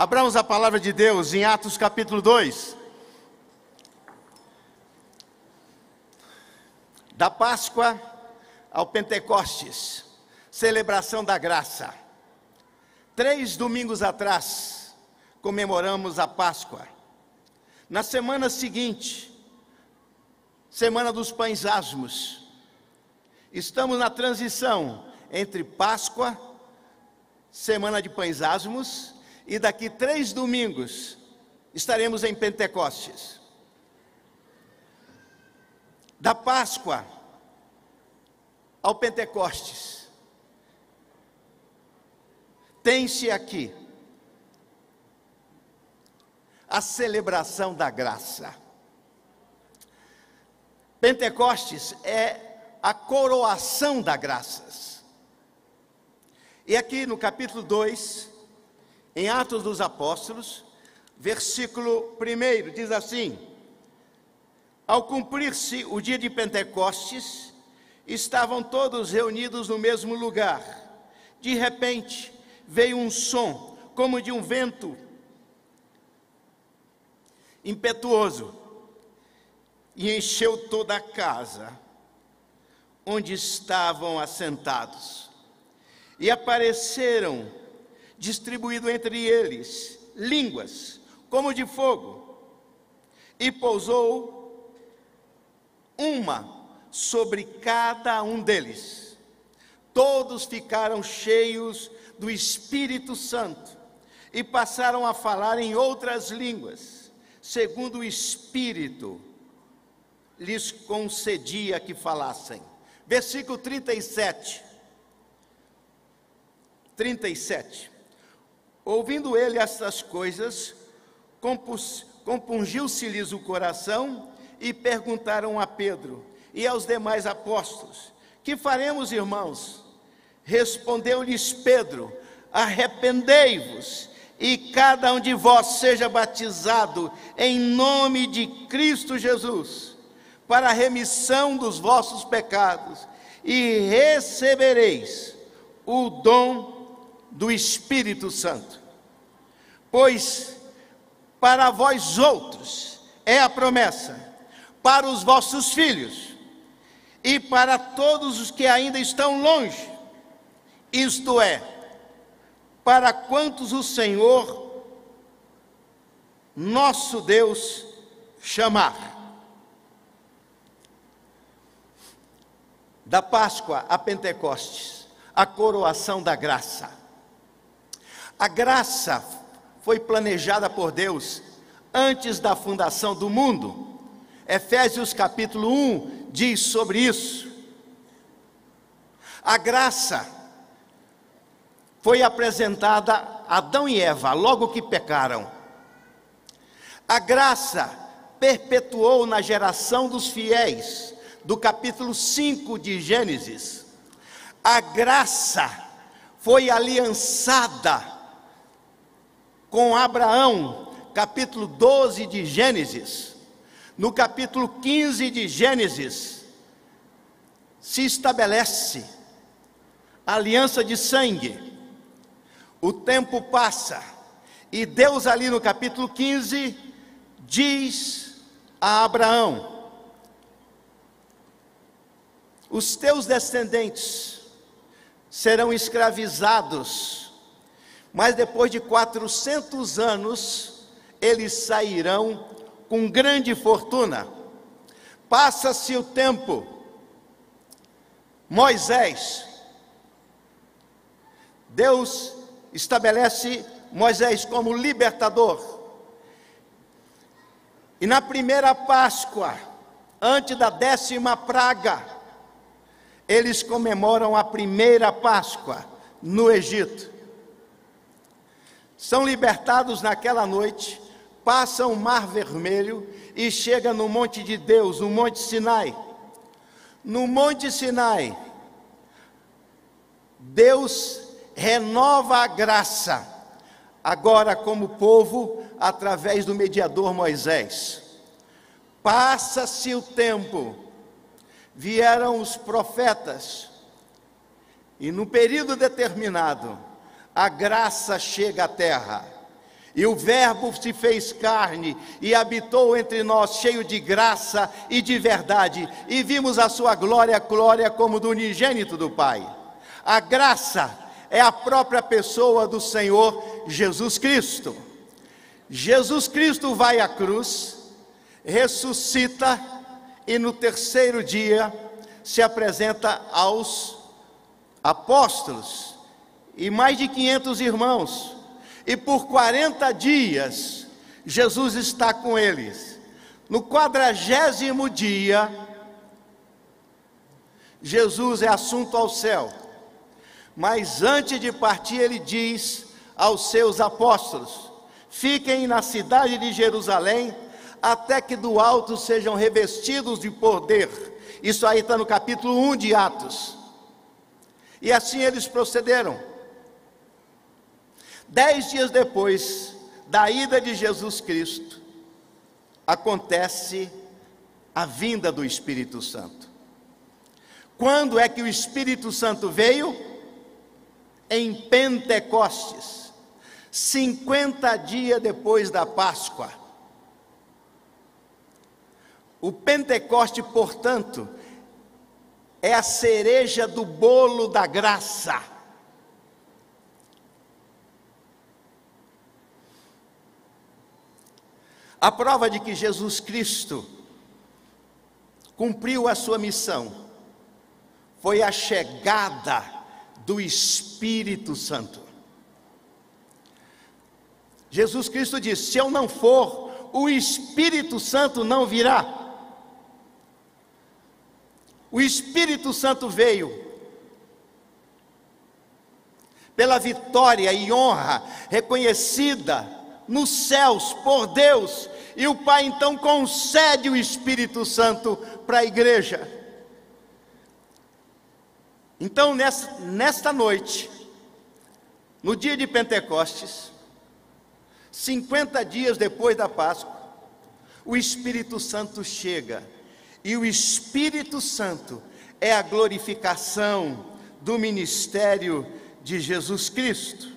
Abramos a palavra de Deus em Atos capítulo 2. Da Páscoa ao Pentecostes, celebração da graça. 3 domingos atrás, comemoramos a Páscoa. Na semana seguinte, Semana dos Pães Asmos, estamos na transição entre Páscoa, Semana de Pães Asmos, e daqui 3 domingos estaremos em Pentecostes. Da Páscoa ao Pentecostes, tem-se aqui a celebração da graça. Pentecostes é a coroação das graças. E aqui no capítulo 2, em Atos dos Apóstolos, versículo 1, diz assim: ao cumprir-se o dia de Pentecostes, estavam todos reunidos no mesmo lugar. De repente, veio um som, como de um vento impetuoso, e encheu toda a casa onde estavam assentados. E apareceram, distribuído entre eles, línguas como de fogo, e pousou uma sobre cada um deles. Todos ficaram cheios do Espírito Santo e passaram a falar em outras línguas, segundo o Espírito lhes concedia que falassem. Versículo 37. Ouvindo ele estas coisas, compungiu-se-lhes o coração e perguntaram a Pedro e aos demais apóstolos: que faremos, irmãos? Respondeu-lhes Pedro: arrependei-vos e cada um de vós seja batizado em nome de Cristo Jesus, para a remissão dos vossos pecados, e recebereis o dom do Espírito Santo. Pois para vós outros é a promessa, para os vossos filhos e para todos os que ainda estão longe, isto é, para quantos o Senhor, nosso Deus, chamar. Da Páscoa a Pentecostes, a coroação da graça. A graça foi planejada por Deus antes da fundação do mundo. Efésios capítulo 1 diz sobre isso. A graça foi apresentada a Adão e Eva logo que pecaram. A graça perpetuou na geração dos fiéis, do capítulo 5 de Gênesis. A graça foi aliançada com Abraão, capítulo 12 de Gênesis. No capítulo 15 de Gênesis, se estabelece a aliança de sangue. O tempo passa, e Deus ali no capítulo 15, diz a Abraão: os teus descendentes serão escravizados, mas depois de 400 anos, eles sairão com grande fortuna. Passa-se o tempo, Moisés, Deus estabelece Moisés como libertador. E na primeira Páscoa, antes da 10ª praga, eles comemoram a primeira Páscoa no Egito. São libertados naquela noite, passam o Mar Vermelho e chegam no monte de Deus, no Monte Sinai. No Monte Sinai, Deus renova a graça, agora como povo, através do mediador Moisés. Passa-se o tempo, vieram os profetas, e no período determinado, a graça chega à terra, E o Verbo se fez carne e habitou entre nós, cheio de graça e de verdade, e vimos a sua glória, glória como do unigênito do Pai. A graça é a própria pessoa do Senhor Jesus Cristo. Jesus Cristo vai à cruz, ressuscita e no terceiro dia se apresenta aos apóstolos e mais de 500 irmãos. E por 40 dias, Jesus está com eles. No 40º dia, Jesus é assunto ao céu. Mas antes de partir, ele diz aos seus apóstolos: fiquem na cidade de Jerusalém, até que do alto sejam revestidos de poder. Isso aí está no capítulo 1 de Atos. E assim eles procederam. 10 dias depois da ida de Jesus Cristo, acontece a vinda do Espírito Santo. Quando é que o Espírito Santo veio? Em Pentecostes, 50 dias depois da Páscoa. O Pentecoste, portanto, é a cereja do bolo da graça. A prova de que Jesus Cristo cumpriu a sua missão foi a chegada do Espírito Santo. Jesus Cristo disse: se eu não for, o Espírito Santo não virá. O Espírito Santo veio pela vitória e honra reconhecida nos céus por Deus, e o Pai então concede o Espírito Santo para a igreja. Então nesta noite, no dia de Pentecostes, 50 dias depois da Páscoa, o Espírito Santo chega, e o Espírito Santo é a glorificação do ministério de Jesus Cristo.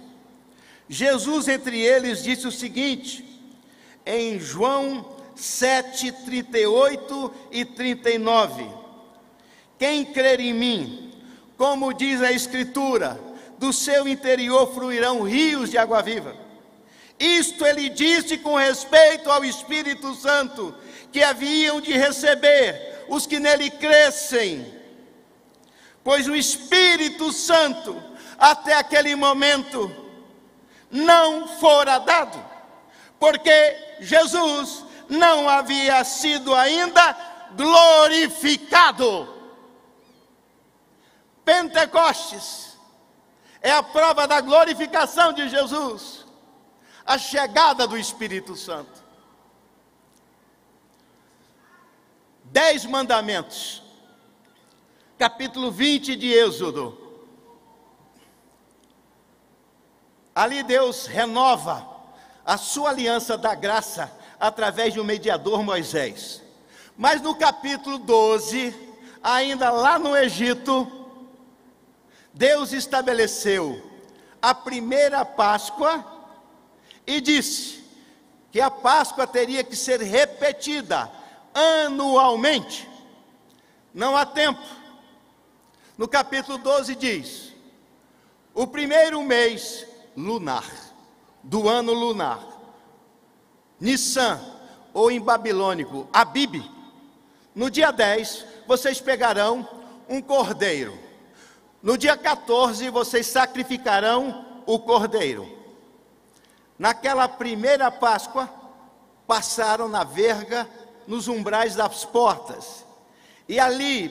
Jesus entre eles disse o seguinte, em João 7, 38 e 39, quem crer em mim, como diz a Escritura, do seu interior fluirão rios de água viva. Isto ele disse com respeito ao Espírito Santo, que haviam de receber os que nele crescem, pois o Espírito Santo, até aquele momento, não fora dado, porque Jesus não havia sido ainda glorificado. Pentecostes é a prova da glorificação de Jesus, a chegada do Espírito Santo. 10 mandamentos, capítulo 20 de Êxodo. Ali Deus renova a sua aliança da graça através de um mediador, Moisés. Mas no capítulo 12, ainda lá no Egito, Deus estabeleceu a primeira Páscoa e disse que a Páscoa teria que ser repetida anualmente. Não há tempo. No capítulo 12 diz: o primeiro mês lunar, do ano lunar, Nissan, ou em babilônico, Abib, no dia 10, vocês pegarão um cordeiro. No dia 14, vocês sacrificarão o cordeiro. Naquela primeira Páscoa, passaram na verga, nos umbrais das portas. E ali,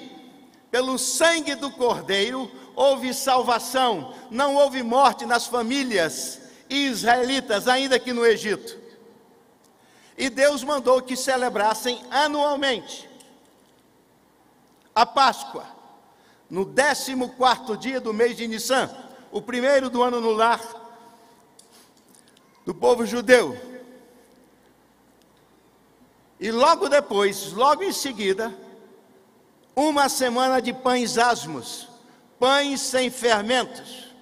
pelo sangue do cordeiro, houve salvação. Não houve morte nas famílias israelitas, ainda que no Egito. E Deus mandou que celebrassem anualmente a Páscoa, no 14º dia do mês de Nissan, o primeiro do ano no lar do povo judeu. E logo depois, logo em seguida, uma semana de pães asmos, pães sem fermentos.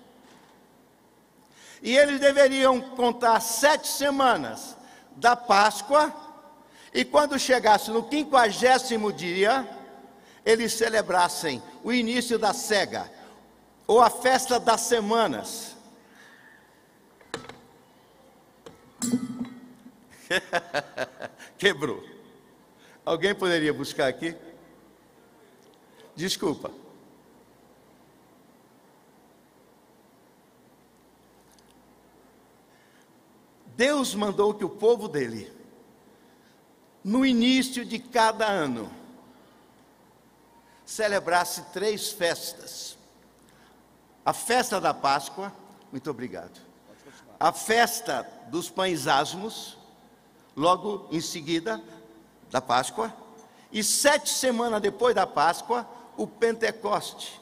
E eles deveriam contar 7 semanas da Páscoa, e quando chegasse no 50º dia, eles celebrassem o início da cega, ou a festa das semanas. Quebrou. Alguém poderia buscar aqui? Desculpa. Deus mandou que o povo dele, no início de cada ano, celebrasse 3 festas. A festa da Páscoa, muito obrigado. A festa dos pães asmos, logo em seguida da Páscoa, e 7 semanas depois da Páscoa, o Pentecoste.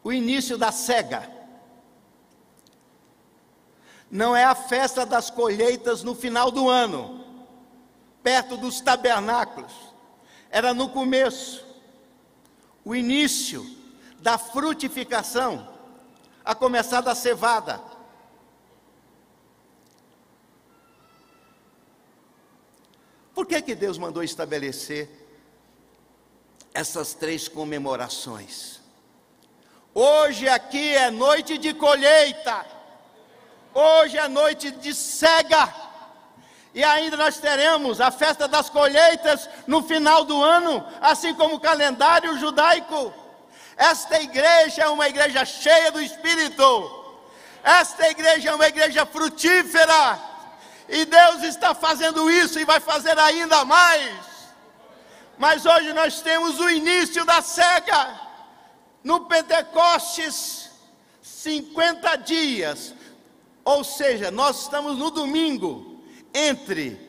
O início da cega. Não é a festa das colheitas no final do ano, perto dos tabernáculos. Era no começo, o início da frutificação, a começar da cevada. Por que Deus mandou estabelecer essas 3 comemorações? Hoje aqui é noite de colheita. Hoje é noite de cega, e ainda nós teremos a festa das colheitas no final do ano, assim como o calendário judaico. Esta igreja é uma igreja cheia do Espírito, esta igreja é uma igreja frutífera, e Deus está fazendo isso e vai fazer ainda mais. Mas hoje nós temos o início da cega, no Pentecostes, 50 dias. Ou seja, nós estamos no domingo, entre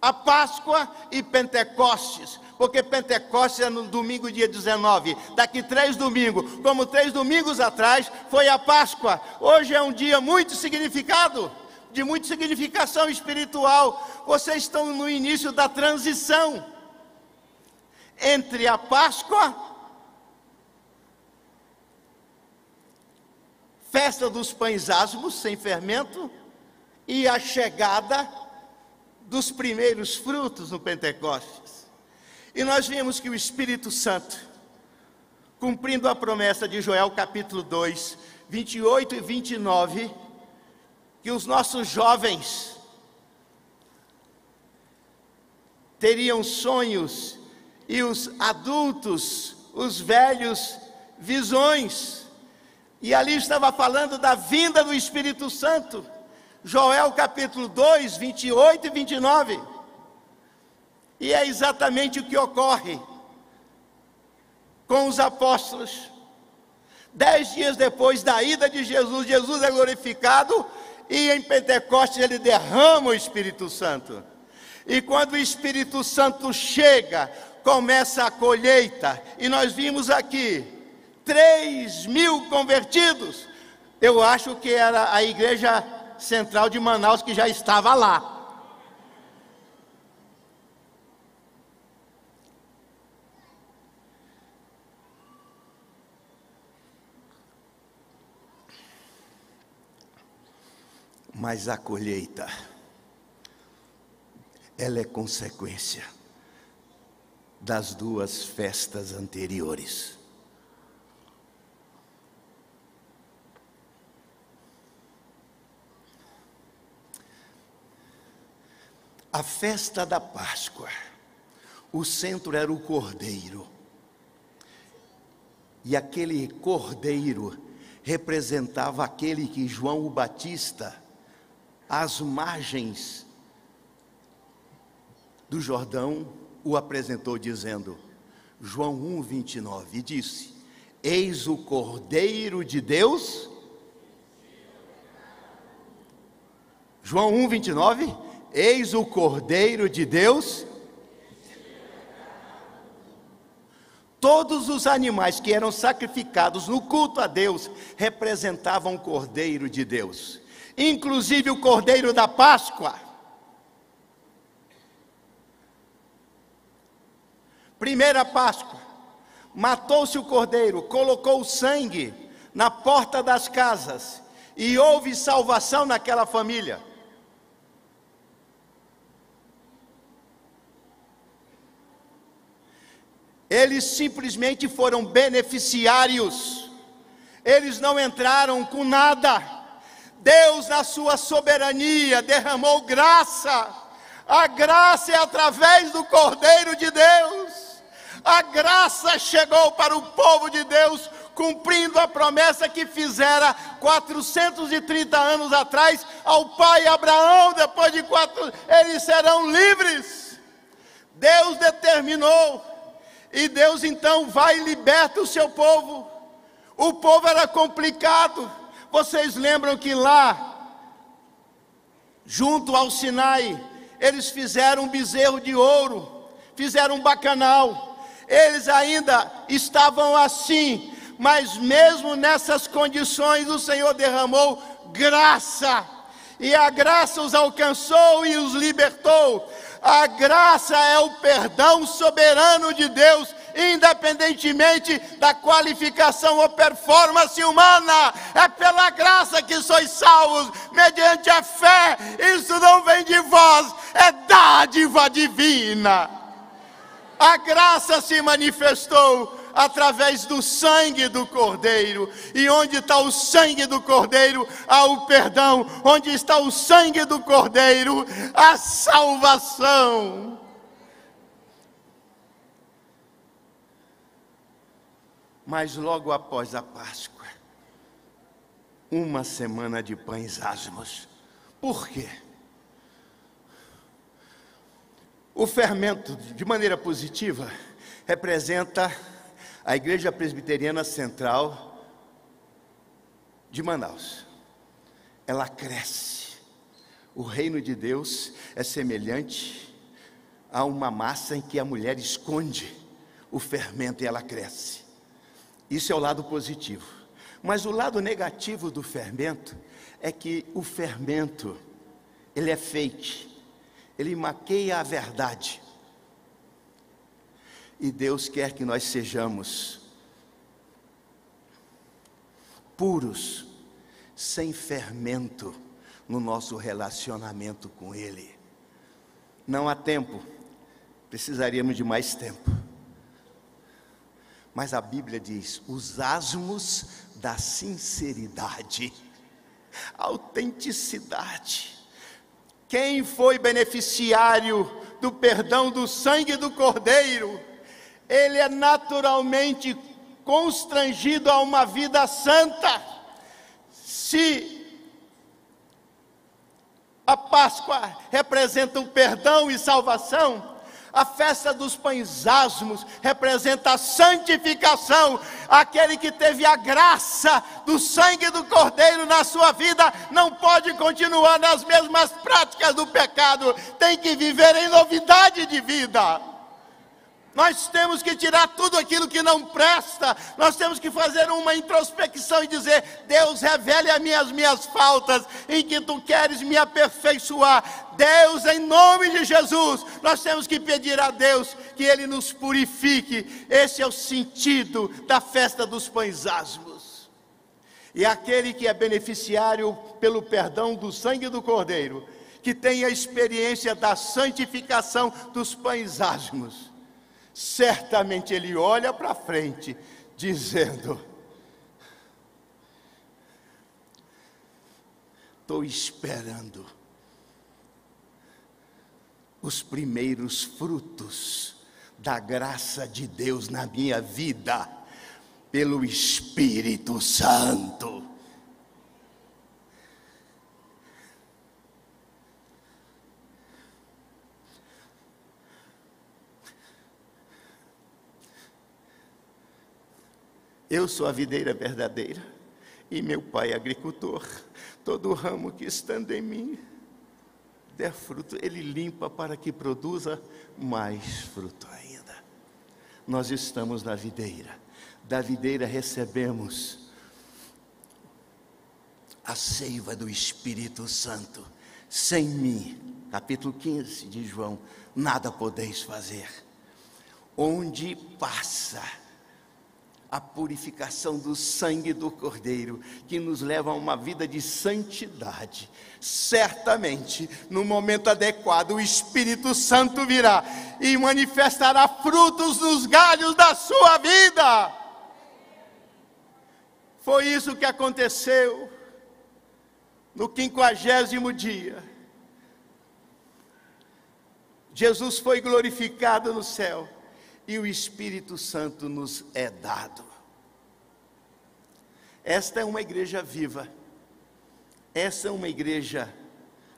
a Páscoa e Pentecostes, porque Pentecostes é no domingo dia 19, daqui 3 domingos, como 3 domingos atrás foi a Páscoa. Hoje é um dia muito significado, de muita significação espiritual. Vocês estão no início da transição entre a Páscoa, festa dos pães asmos, sem fermento, e a chegada dos primeiros frutos no Pentecostes. E nós vimos que o Espírito Santo, cumprindo a promessa de Joel capítulo 2, 28 e 29, que os nossos jovens teriam sonhos, e os adultos, os velhos, visões. E ali estava falando da vinda do Espírito Santo. Joel capítulo 2, 28 e 29. E é exatamente o que ocorre com os apóstolos. 10 dias depois da ida de Jesus, Jesus é glorificado, e em Pentecostes ele derrama o Espírito Santo. E quando o Espírito Santo chega, começa a colheita. E nós vimos aqui 3.000 convertidos. Eu acho que era a igreja central de Manaus que já estava lá. Mas a colheita, ela é consequência das 2 festas anteriores. A festa da Páscoa, o centro era o cordeiro, e aquele cordeiro representava aquele que João o Batista, às margens do Jordão, o apresentou dizendo, João 1, 29, e disse, eis o Cordeiro de Deus. João 1, 29, eis o Cordeiro de Deus. Todos os animais que eram sacrificados no culto a Deus representavam o Cordeiro de Deus, inclusive o Cordeiro da Páscoa. Primeira Páscoa, matou-se o cordeiro, colocou o sangue na porta das casas, e houve salvação naquela família. Eles simplesmente foram beneficiários, eles não entraram com nada. Deus, na sua soberania, derramou graça. A graça é através do Cordeiro de Deus. A graça chegou para o povo de Deus, cumprindo a promessa que fizera 430 anos atrás ao pai Abraão. Depois de 4, eles serão livres. Deus determinou, e Deus então vai e liberta o seu povo. O povo era complicado. Vocês lembram que lá, junto ao Sinai, eles fizeram um bezerro de ouro, fizeram um bacanal. Eles ainda estavam assim, mas mesmo nessas condições o Senhor derramou graça, e a graça os alcançou e os libertou. A graça é o perdão soberano de Deus, independentemente da qualificação ou performance humana. É pela graça que sois salvos, mediante a fé. Isso não vem de vós, é dádiva divina. A graça se manifestou através do sangue do Cordeiro. E onde está o sangue do Cordeiro, há o perdão. Onde está o sangue do Cordeiro, a salvação. Mas logo após a Páscoa, uma semana de pães asmos. Por quê? O fermento, de maneira positiva, representa a Igreja Presbiteriana Central de Manaus. Ela cresce. O reino de Deus é semelhante a uma massa em que a mulher esconde o fermento e ela cresce. Isso é o lado positivo. Mas o lado negativo do fermento é que o fermento, ele é fake. Ele maqueia a verdade. E Deus quer que nós sejamos puros, sem fermento no nosso relacionamento com Ele. Não há tempo, precisaríamos de mais tempo. Mas a Bíblia diz: os asmos da sinceridade, autenticidade. Quem foi beneficiário do perdão do sangue do Cordeiro, ele é naturalmente constrangido a uma vida santa. Se a Páscoa representa o perdão e salvação, a festa dos pães asmos representa a santificação. Aquele que teve a graça do sangue do Cordeiro na sua vida não pode continuar nas mesmas práticas do pecado, tem que viver em novidade de vida. Nós temos que tirar tudo aquilo que não presta. Nós temos que fazer uma introspecção e dizer: Deus, revele a mim as minhas faltas, em que Tu queres me aperfeiçoar. Deus, em nome de Jesus, nós temos que pedir a Deus que Ele nos purifique. Esse é o sentido da festa dos pães asmos. E aquele que é beneficiário pelo perdão do sangue do Cordeiro, que tem a experiência da santificação dos pães asmos, certamente ele olha para frente, dizendo: estou esperando os primeiros frutos da graça de Deus na minha vida, pelo Espírito Santo. Eu sou a videira verdadeira, e meu pai é agricultor. Todo ramo que estando em mim der fruto, ele limpa para que produza mais fruto ainda. Nós estamos na videira. Da videira recebemos a seiva do Espírito Santo. Sem mim, capítulo 15 de João, nada podeis fazer. Onde passa a purificação do sangue do Cordeiro, que nos leva a uma vida de santidade. Certamente, no momento adequado, o Espírito Santo virá e manifestará frutos nos galhos da sua vida. Foi isso que aconteceu no 50º dia. Jesus foi glorificado no céu e o Espírito Santo nos é dado. Esta é uma igreja viva. Essa é uma igreja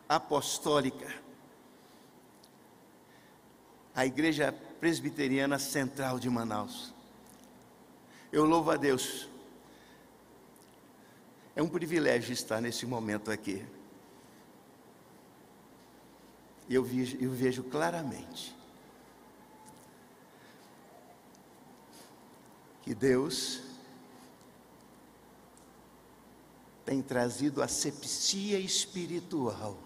apostólica. A Igreja Presbiteriana Central de Manaus. Eu louvo a Deus. É um privilégio estar nesse momento aqui. Eu vejo claramente que Deus tem trazido asepsia espiritual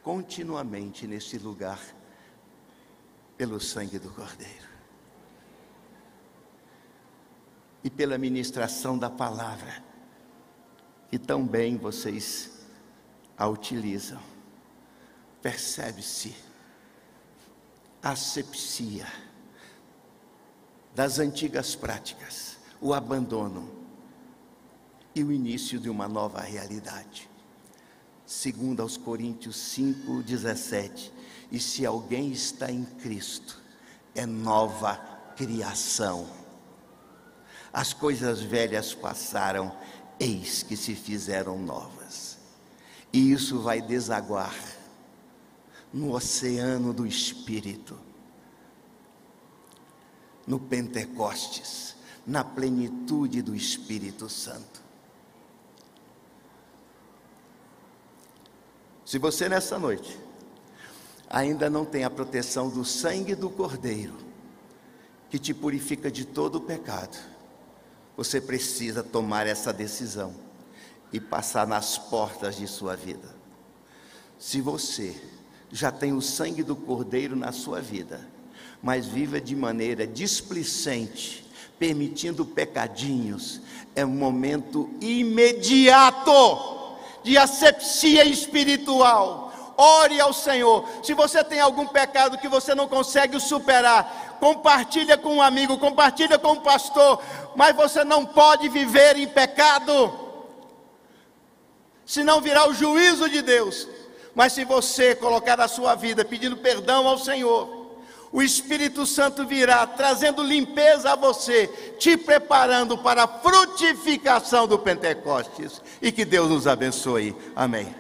continuamente nesse lugar, pelo sangue do Cordeiro e pela ministração da palavra, que tão bem vocês a utilizam. Percebe-se a asepsia das antigas práticas, o abandono e o início de uma nova realidade. Segundo aos Coríntios 5:17, e se alguém está em Cristo, é nova criação. As coisas velhas passaram, eis que se fizeram novas. E isso vai desaguar no oceano do Espírito, no Pentecostes, na plenitude do Espírito Santo. Se você nessa noite ainda não tem a proteção do sangue do Cordeiro, que te purifica de todo o pecado, você precisa tomar essa decisão e passar nas portas de sua vida. Se você já tem o sangue do Cordeiro na sua vida, mas vive de maneira displicente, permitindo pecadinhos, é um momento imediato de asepsia espiritual. Ore ao Senhor. Se você tem algum pecado que você não consegue superar, compartilha com um amigo, compartilha com um pastor, mas você não pode viver em pecado, senão virá o juízo de Deus. Mas se você colocar a sua vida pedindo perdão ao Senhor, o Espírito Santo virá trazendo limpeza a você, te preparando para a frutificação do Pentecostes. E que Deus nos abençoe. Amém.